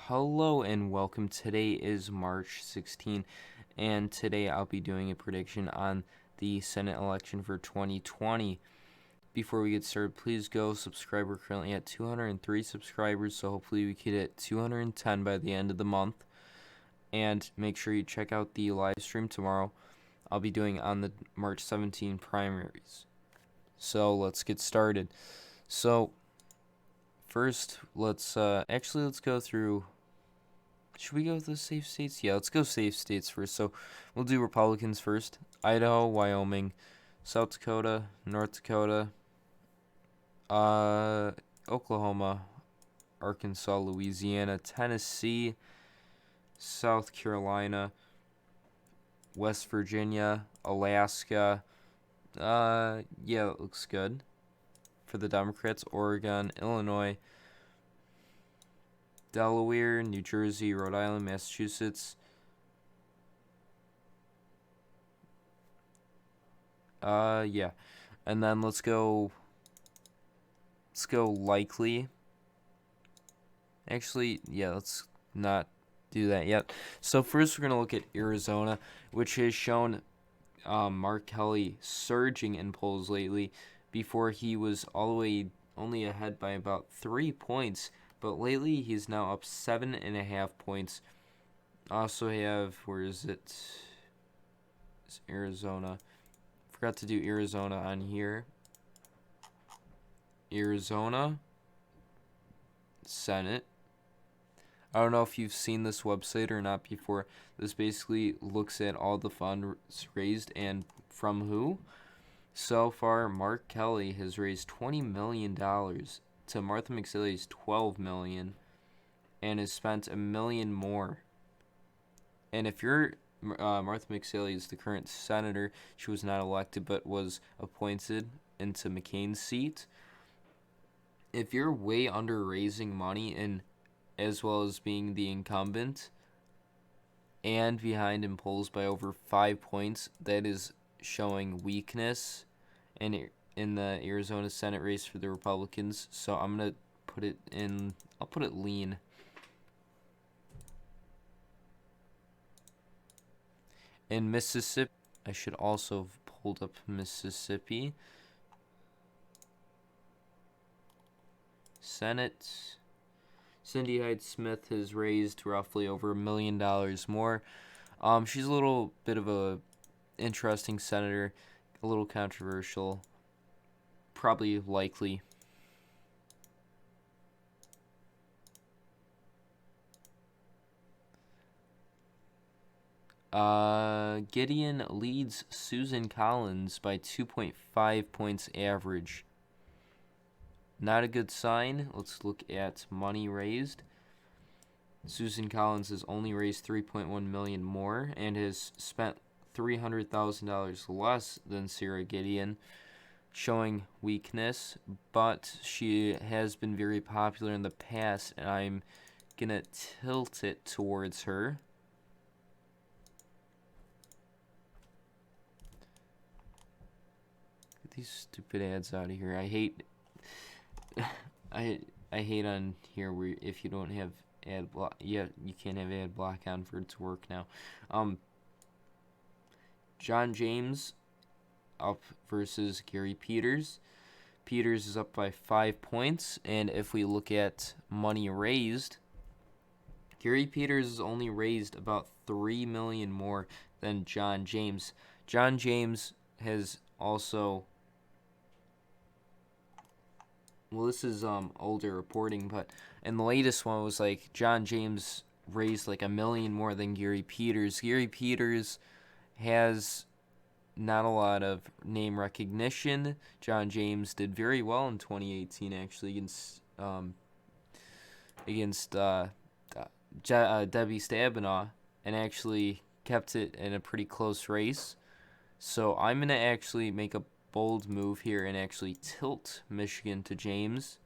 Hello and welcome. Today is March 16, and today I'll be doing a prediction on the Senate election for 2020. Before we get started, please go subscribe. We're currently at 203 subscribers, so hopefully we can hit 210 by the end of the month. And make sure you check out the live stream tomorrow. I'll be doing on the March 17 primaries. So let's get started. So first, let's go through. Should we go with the safe states? Yeah, let's go safe states first. So we'll do Republicans first. Idaho, Wyoming, South Dakota, North Dakota, Oklahoma, Arkansas, Louisiana, Tennessee, South Carolina, West Virginia, Alaska. Yeah, it looks good for the Democrats. Oregon, Illinois, Delaware, New Jersey, Rhode Island, Massachusetts. Yeah. And then let's go likely. Actually, yeah, let's not do that yet. So first we're going to look at Arizona, which has shown Mark Kelly surging in polls lately. Before he was all the way only ahead by about 3 points, but lately he's now up 7.5 points. Also have, where is it? It's Arizona. Forgot to do Arizona on here. Arizona Senate. I don't know if you've seen this website or not before. This basically looks at all the funds raised and from who. So far, Mark Kelly has raised $20 million to Martha McSally's $12 million and has spent $1 million more. And if you're Martha McSally is the current senator, she was not elected but was appointed into McCain's seat. If you're way under raising money and as well as being the incumbent and behind in polls by over 5 points, that is showing weakness in the Arizona Senate race for the Republicans. So I'm going to put it in, I'll put it lean. In Mississippi, I should also have pulled up Mississippi. Senate. Cindy Hyde-Smith has raised roughly over $1 million more. She's a little bit of a interesting senator, a little controversial, probably likely. Gideon leads Susan Collins by 2.5 points average. Not a good sign. Let's look at money raised. Susan Collins has only raised $3.1 million more and has spent $300,000 less than Sarah Gideon, showing weakness, but she has been very popular in the past, and I'm gonna tilt it towards her. Get these stupid ads out of here. I hate I hate on here where if you don't have ad block, yeah, you can't have ad block on for it to work now. John James up versus Gary Peters. Peters is up by 5 points, and if we look at money raised, Gary Peters has only raised about $3 million more than John James. John James has also, well, this is older reporting, but and the latest one was like John James raised like $1 million more than Gary Peters. Gary Peters has not a lot of name recognition. John James did very well in 2018, actually, against Debbie Stabenow, and actually kept it in a pretty close race. So I'm gonna actually make a bold move here and actually tilt Michigan to James.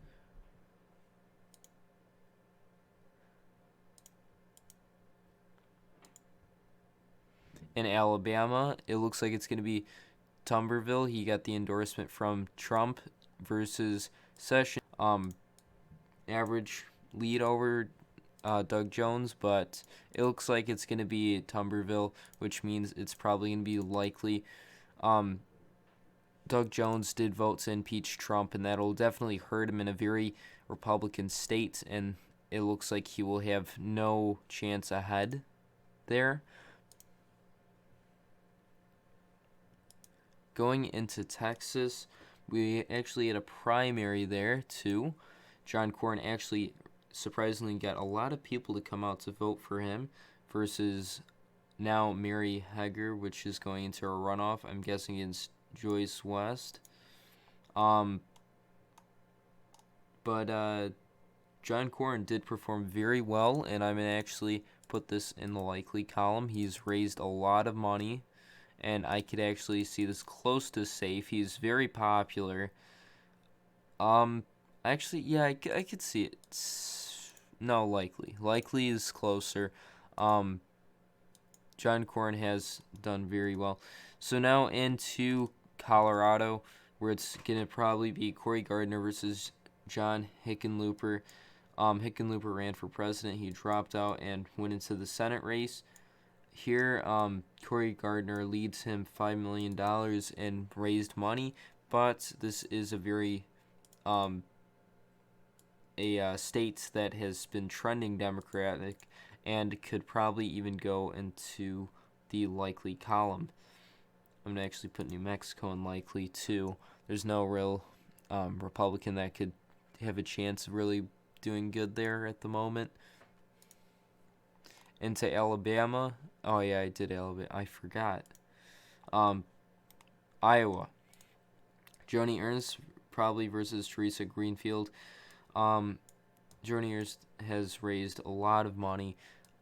In Alabama, it looks like it's going to be Tuberville. He got the endorsement from Trump versus Sessions. Average lead over Doug Jones, but it looks like it's going to be Tumberville, which means it's probably going to be likely. Doug Jones did vote to impeach Trump, and that'll definitely hurt him in a very Republican state, and it looks like he will have no chance ahead there. Going into Texas, we actually had a primary there, too. John Cornyn actually surprisingly got a lot of people to come out to vote for him versus now Mary Hager, which is going into a runoff, I'm guessing against Joyce West. But John Cornyn did perform very well, and I'm going to actually put this in the likely column. He's raised a lot of money, and I could actually see this close to safe. He's very popular. Actually, yeah, I could see it. No, likely. Likely is closer. John Cornyn has done very well. So now into Colorado, where it's going to probably be Cory Gardner versus John Hickenlooper. Hickenlooper ran for president. He dropped out and went into the Senate race. Here, Cory Gardner leads him $5 million in raised money, but this is a very state that has been trending Democratic and could probably even go into the likely column. I'm going to actually put New Mexico in likely, too. There's no real Republican that could have a chance of really doing good there at the moment. Into Alabama. Oh, yeah, I did Alabama. I forgot. Iowa. Joni Ernst probably versus Teresa Greenfield. Joni Ernst has raised a lot of money.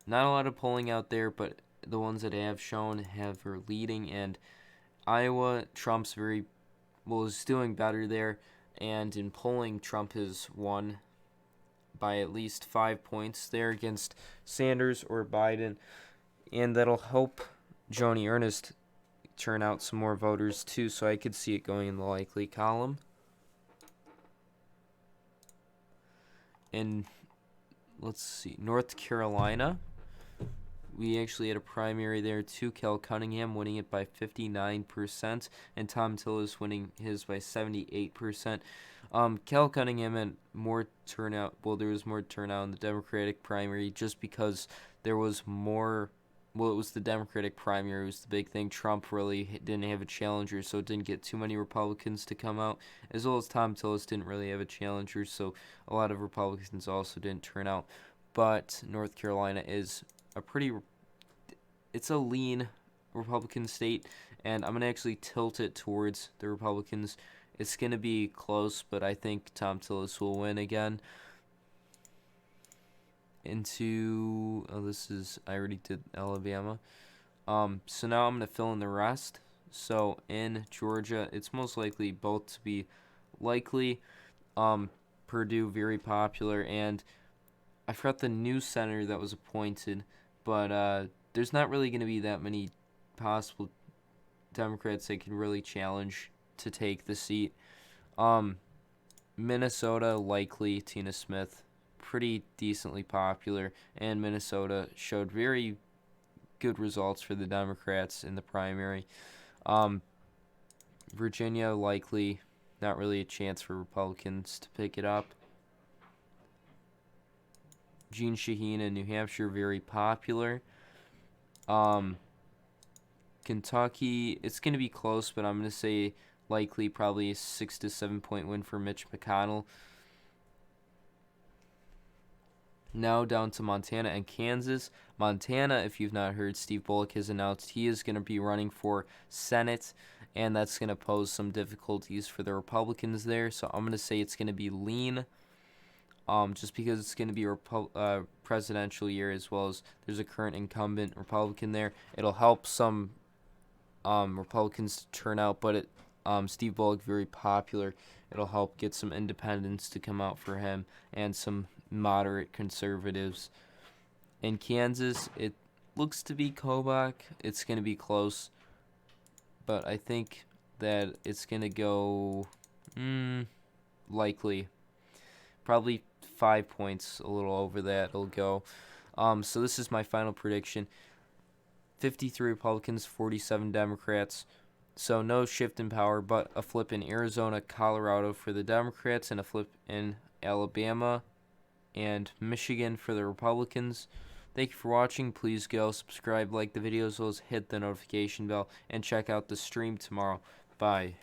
Not a lot of polling out there, but the ones that have shown have her leading. And Iowa, Trump's is doing better there. And in polling, Trump has won by at least 5 points there against Sanders or Biden. And that'll help Joni Ernst turn out some more voters too, so I could see it going in the likely column. And let's see, North Carolina. We actually had a primary there too. Kel Cunningham winning it by 59%, and Thom Tillis winning his by 78%. Kel Cunningham had more turnout. Well, there was more turnout in the Democratic primary just because there was more. Well, it was the Democratic primary was the big thing. Trump really didn't have a challenger, so it didn't get too many Republicans to come out, as well as Thom Tillis didn't really have a challenger, so a lot of Republicans also didn't turn out. But North Carolina is it's a lean Republican state, and I'm going to actually tilt it towards the Republicans. It's going to be close, but I think Thom Tillis will win again. I already did Alabama. So now I'm going to fill in the rest. So in Georgia, it's most likely both to be likely. Purdue, very popular, and I forgot the new senator that was appointed, but there's not really going to be that many possible Democrats that can really challenge to take the seat. Minnesota, likely Tina Smith, pretty decently popular, and Minnesota showed very good results for the Democrats in the primary. Virginia, likely, not really a chance for Republicans to pick it up. Jeanne Shaheen in New Hampshire, very popular. Kentucky, it's going to be close, but I'm going to say likely probably a 6 to 7 point win for Mitch McConnell. Now down to Montana and Kansas. Montana, if you've not heard, Steve Bullock has announced he is going to be running for Senate, and that's going to pose some difficulties for the Republicans there. So I'm going to say it's going to be lean, just because it's going to be a presidential year, as well as there's a current incumbent Republican there. It'll help some Republicans to turn out, but Steve Bullock, very popular. It'll help get some independents to come out for him and some moderate conservatives. In Kansas, it looks to be Kobach. It's going to be close, but I think that it's going to go likely. Probably 5 points, a little over that it'll go. So this is my final prediction. 53 Republicans, 47 Democrats. So no shift in power, but a flip in Arizona, Colorado for the Democrats, and a flip in Alabama and Michigan for the Republicans. Thank you for watching. Please go subscribe, like the video, as well as hit the notification bell, and check out the stream tomorrow. Bye.